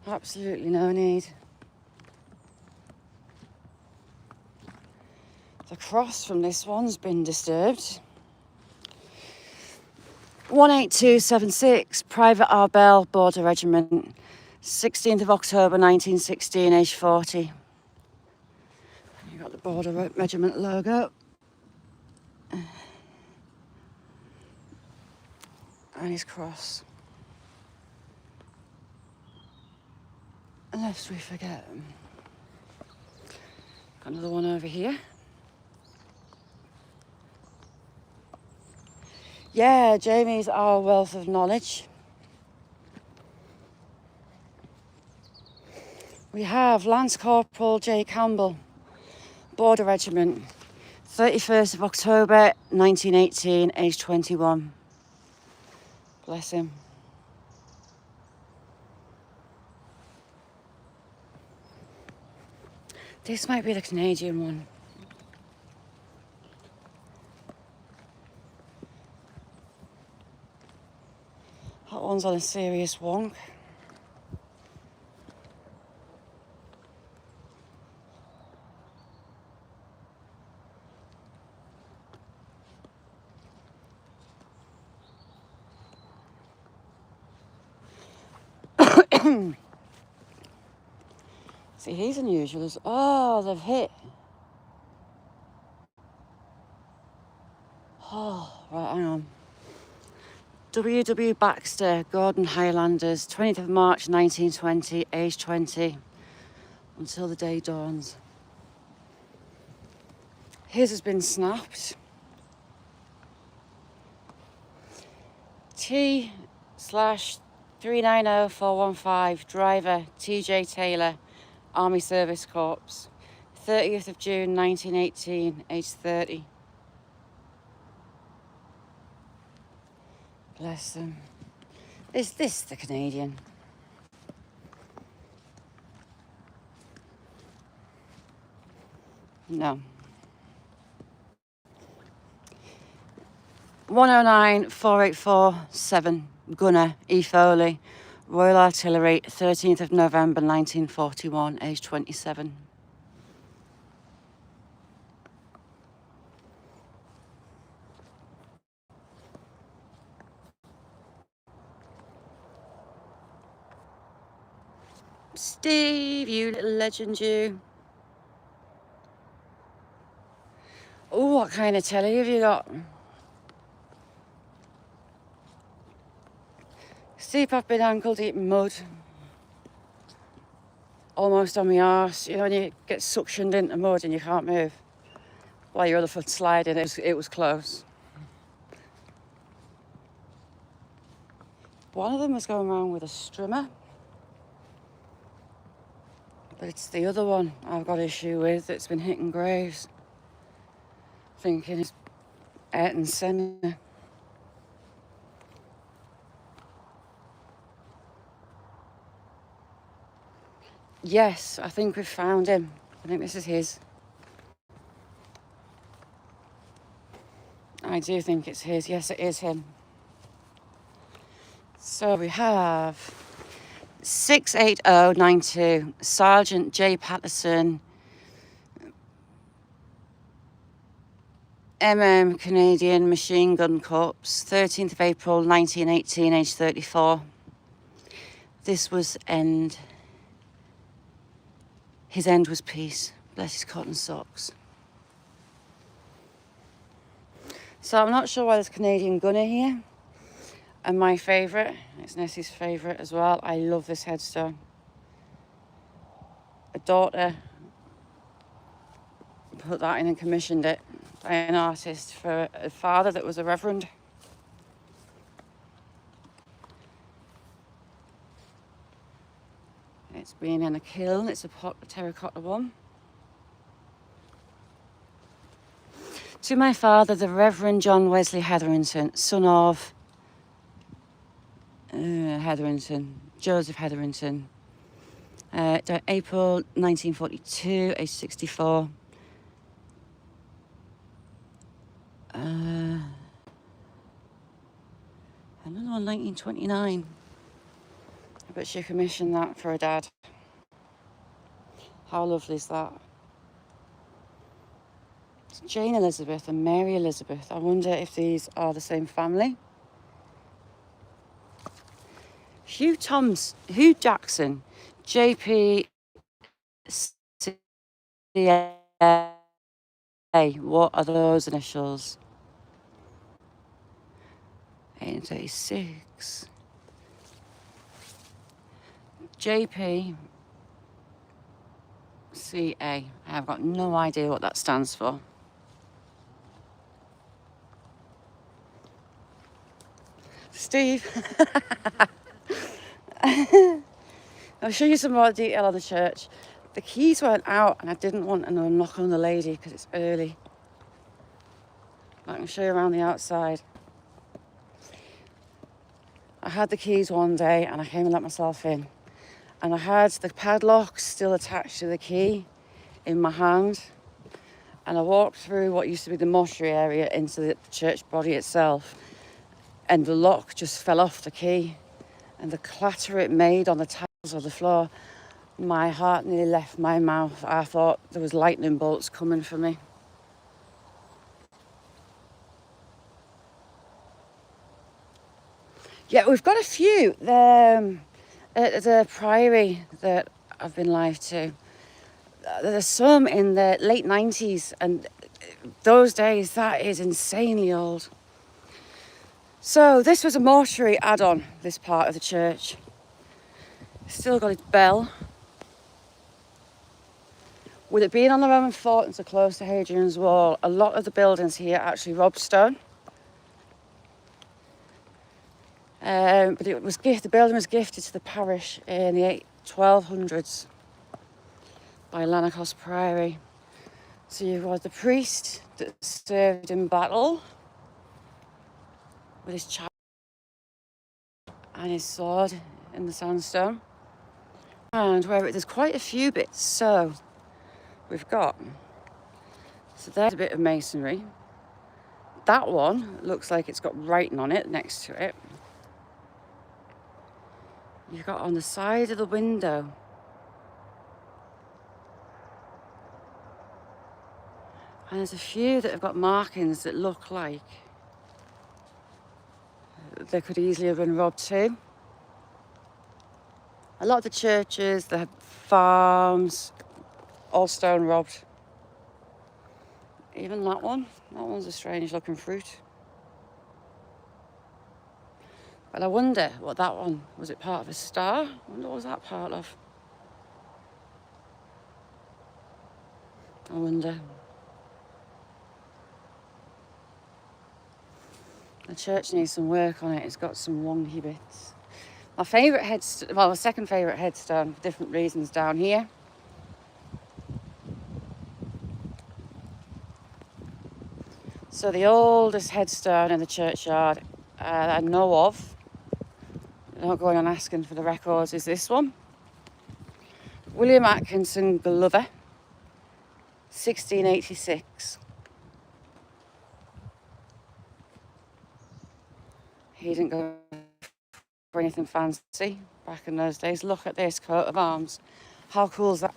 A: Absolutely no need. The cross from this one's been disturbed. 18276, Private Arbel, Border Regiment, 16th of October 1916, age 40. You got the Border Regiment logo. And his cross. Unless we forget. Got another one over here. Yeah, Jamie's our wealth of knowledge. We have Lance Corporal J. Campbell, Border Regiment, 31st of October 1918, age 21. Bless him. This might be the Canadian one. That one's on a serious wonk. See, he's unusual as... Oh, they've hit. Oh, right, hang on. W.W. Baxter, Gordon Highlanders, 20th of March 1920, age 20. Until the day dawns. His has been snapped. T/390415, driver T.J. Taylor, Army Service Corps, 30th of June 1918, age 30. Bless them. Is this the Canadian? No. 1094847, Gunner E. Foley, Royal Artillery, 13th of November 1941, age 27. Steve, you little legend, you. Oh, what kind of telly have you got? Steve, I've been ankle deep in mud. Almost on my arse. You know when you get suctioned into mud and you can't move? While your other foot's sliding, it was close. One of them was going around with a strimmer. But it's the other one I've got issue with that's been hitting graves. Thinking it's Ayrton Senna. Yes, I think we've found him. I think this is his. I do think it's his. Yes, it is him. So we have 68092, Sergeant J. Patterson, Canadian Machine Gun Corps, 13th of April 1918, age 34. This was end. His end was peace. Bless his cotton socks. So I'm not sure why there's Canadian gunner here. And my favourite, it's Nessie's favourite as well. I love this headstone. A daughter put that in and commissioned it by an artist for a father that was a reverend. It's been in a kiln. It's a terracotta one. To my father, the Reverend John Wesley Hetherington, son of Joseph Hetherington. Died April 1942, age 64. Another one, 1929. I bet she commissioned that for her dad. How lovely is that? It's Jane Elizabeth and Mary Elizabeth. I wonder if these are the same family. Hugh Jackson, JP What are those initials? 836. JP CA. I've got no idea what that stands for. Steve. I'll show you some more detail on the church. The keys weren't out and I didn't want to knock on the lady because it's early. I can show you around the outside. I had the keys one day and I came and let myself in. And I had the padlock still attached to the key in my hand. And I walked through what used to be the mortuary area into the church body itself. And the lock just fell off the key. And the clatter it made on the tiles of the floor, my heart nearly left my mouth. I thought there was lightning bolts coming for me. Yeah, we've got a few. At the priory that I've been live to, there's some in the late 90s, and those days, that is insanely old. So this was a mortuary add-on, this part of the church. Still got its bell. With it being on the Roman fort and so close to Hadrian's Wall, a lot of the buildings here are actually rob stone. But the building was gifted to the parish in the 1200s by Lanarkos Priory. So you've got the priest that served in battle with his child and his sword in the sandstone. And where there's quite a few bits, so there's a bit of masonry. That one looks like it's got writing on it next to it. You've got on the side of the window. And there's a few that have got markings that look like they could easily have been robbed too. A lot of the churches, the farms, all stone robbed. Even that one's a strange looking fruit. But I wonder what that one, was it part of a star? I wonder what was that part of? I wonder. The church needs some work on it. It's got some wonky bits. My second favourite headstone, for different reasons, down here. So the oldest headstone in the churchyard I know of, I'm not going on asking for the records, is this one. William Atkinson Glover, 1686. He didn't go for anything fancy back in those days. Look at this coat of arms. How cool is that?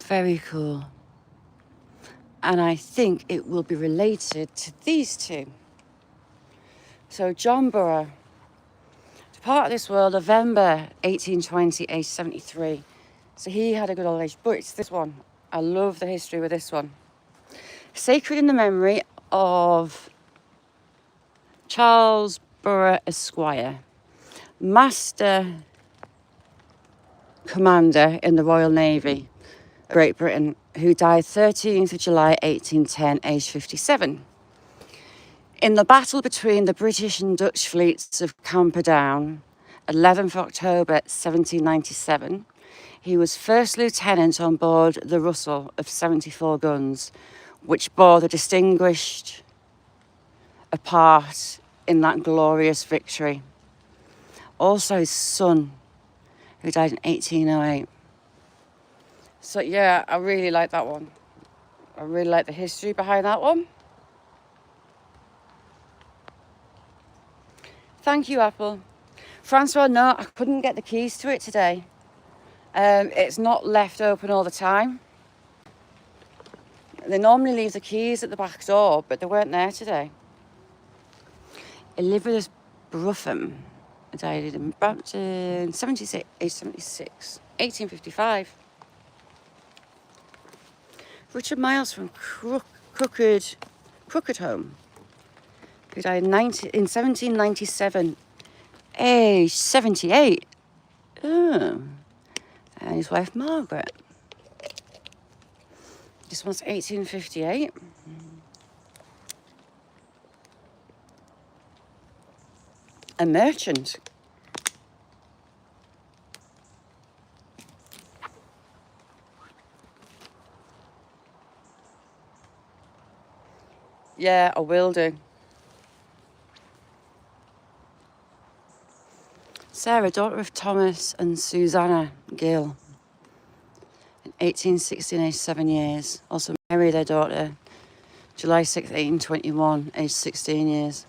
A: Very cool. And I think it will be related to these two. So John Burrough, departed this world November 1820, age 73. So he had a good old age, but it's this one. I love the history with this one. Sacred in the memory of Charles Burrough Esquire, Master Commander in the Royal Navy, Great Britain, who died 13th of July 1810, aged 57. In the battle between the British and Dutch fleets of Camperdown, 11th October 1797, he was first lieutenant on board the Russell of 74 guns, which bore the distinguished a part in that glorious victory. Also his son, who died in 1808. So yeah, I really like that one. I really like the history behind that one. Thank you, Apple. Francois, no, I couldn't get the keys to it today. It's not left open all the time. They normally leave the keys at the back door, but they weren't there today. Elizabeth Bruffham died in Brampton, 76, age 76, 1855. Richard Miles from Crooked Home, who died in 1797, age 78. Oh. And his wife Margaret. This one's 1858. A merchant. Yeah, I will do. Sarah, daughter of Thomas and Susanna Gill, in 1816, aged 7 years. Also married their daughter, July 6, 1821, aged 16 years.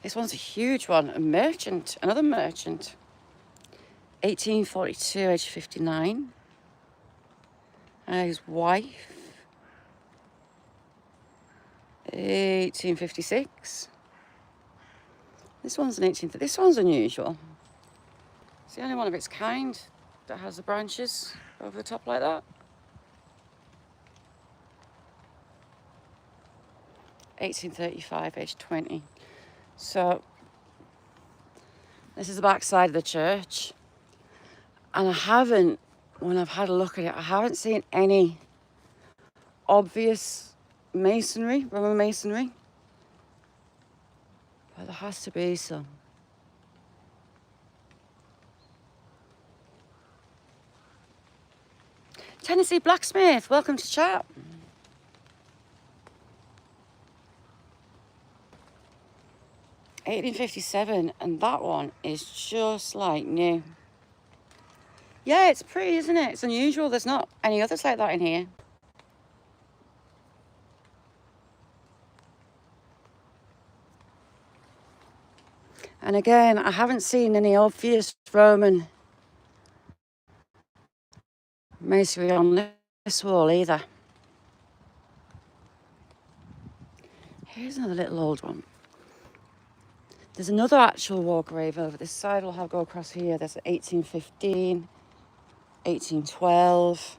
A: This one's a huge one, a merchant, another merchant. 1842, aged 59. His wife, 1856. This one's this one's unusual. It's the only one of its kind that has the branches over the top like that. 1835, age 20. So this is the back side of the church. And I haven't, when I've had a look at it, I haven't seen any obvious masonry, Roman masonry. But there has to be some. Tennessee Blacksmith, welcome to chat. $1857, and that one is just like new. Yeah, it's pretty, isn't it? It's unusual. There's not any others like that in here. And again, I haven't seen any obvious Roman masonry on this wall either. Here's another little old one. There's another actual war grave over this side. We'll go across here. There's 1815, 1812.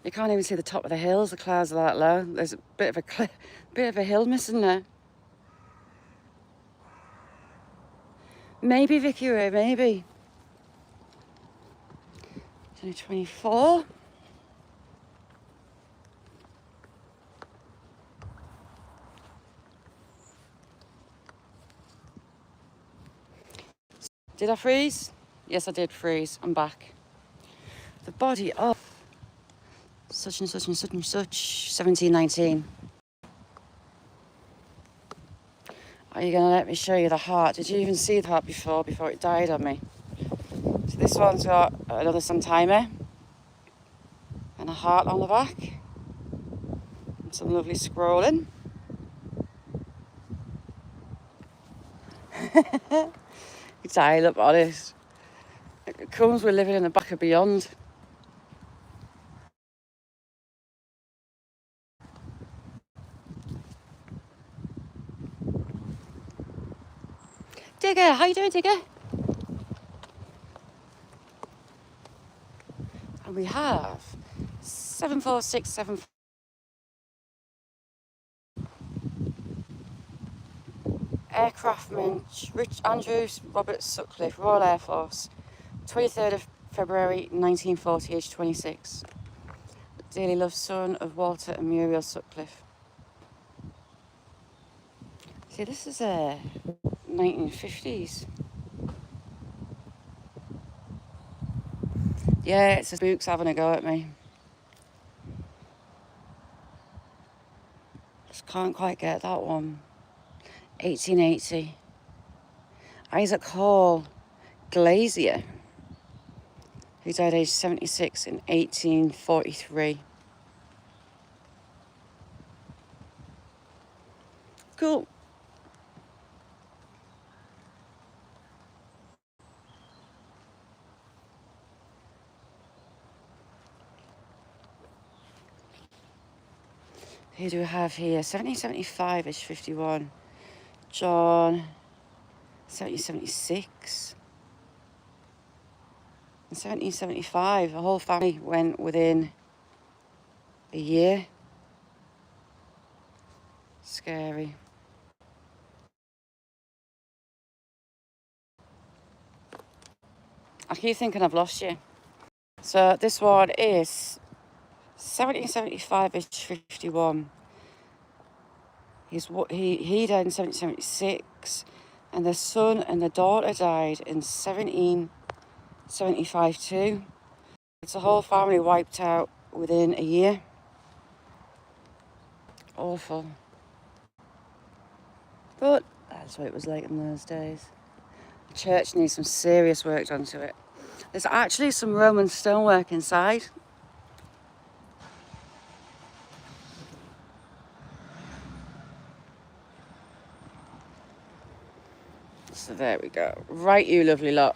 A: You can't even see the top of the hills. The clouds are that low. There's a bit of a hill missing there. Maybe Vicky Ray, maybe. 2024. Did I freeze? Yes, I did freeze. I'm back. The body of such and such and such and such, 1719. Are you going to let me show you the heart? Did you even see the heart before it died on me? So this one's got another sometime and a heart on the back. And some lovely scrolling. It's dial up on it. It comes with living in the back of beyond. Digger, how you doing, Digger? And we have 74674. Aircraftman Rich Andrews Robert Sutcliffe, Royal Air Force, 23rd of February 1940, age 26. Dearly loved son of Walter and Muriel Sutcliffe. See, this is 1950s. Yeah, it's the spooks having a go at me. Just can't quite get that one. 1880. Isaac Hall Glazier, who died aged 76 in 1843. Cool. Who do we have here? 1775 is 51. John, 1776. In 1775, the whole family went within a year. Scary. I keep thinking I've lost you. So this one is 1775 is 51. He died in 1776, and the son and the daughter died in 1775 too. It's a whole family wiped out within a year. Awful. But that's what it was like in those days. The church needs some serious work done to it. There's actually some Roman stonework inside. So there we go. Right, you lovely lot.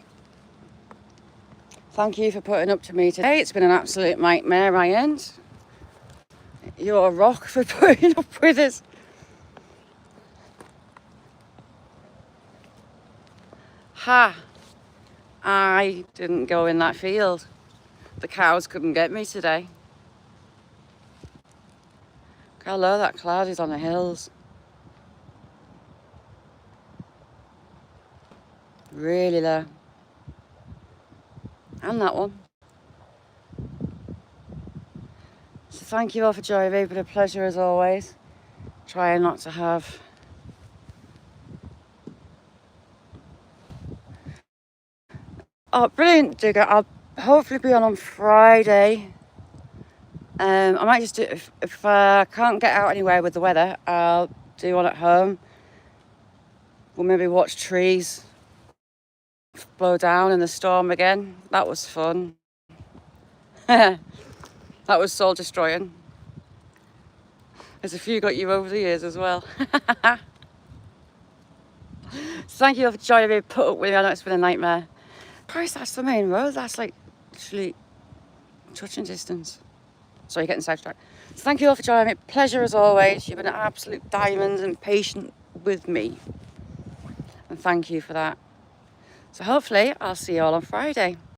A: Thank you for putting up to me today. It's been an absolute nightmare, I end. You're a rock for putting up with us. Ha! I didn't go in that field. The cows couldn't get me today. Look how low that cloud is on the hills. Really low. And that one. So thank you all for joining me. It's been a pleasure as always. Trying not to have oh, brilliant, Digger. I'll hopefully be on Friday. I might just do if I can't get out anywhere with the weather, I'll do one at home. We'll maybe watch trees blow down in the storm again. That was fun. That was soul destroying. There's a few got you over the years as well. So thank you all for joining me. Put up with me. I know it's been a nightmare. Christ, that's the main road. That's like literally touching distance. Sorry, getting sidetracked. So thank you all for joining me. Pleasure as always. You've been an absolute diamond and patient with me. And thank you for that. So hopefully I'll see you all on Friday.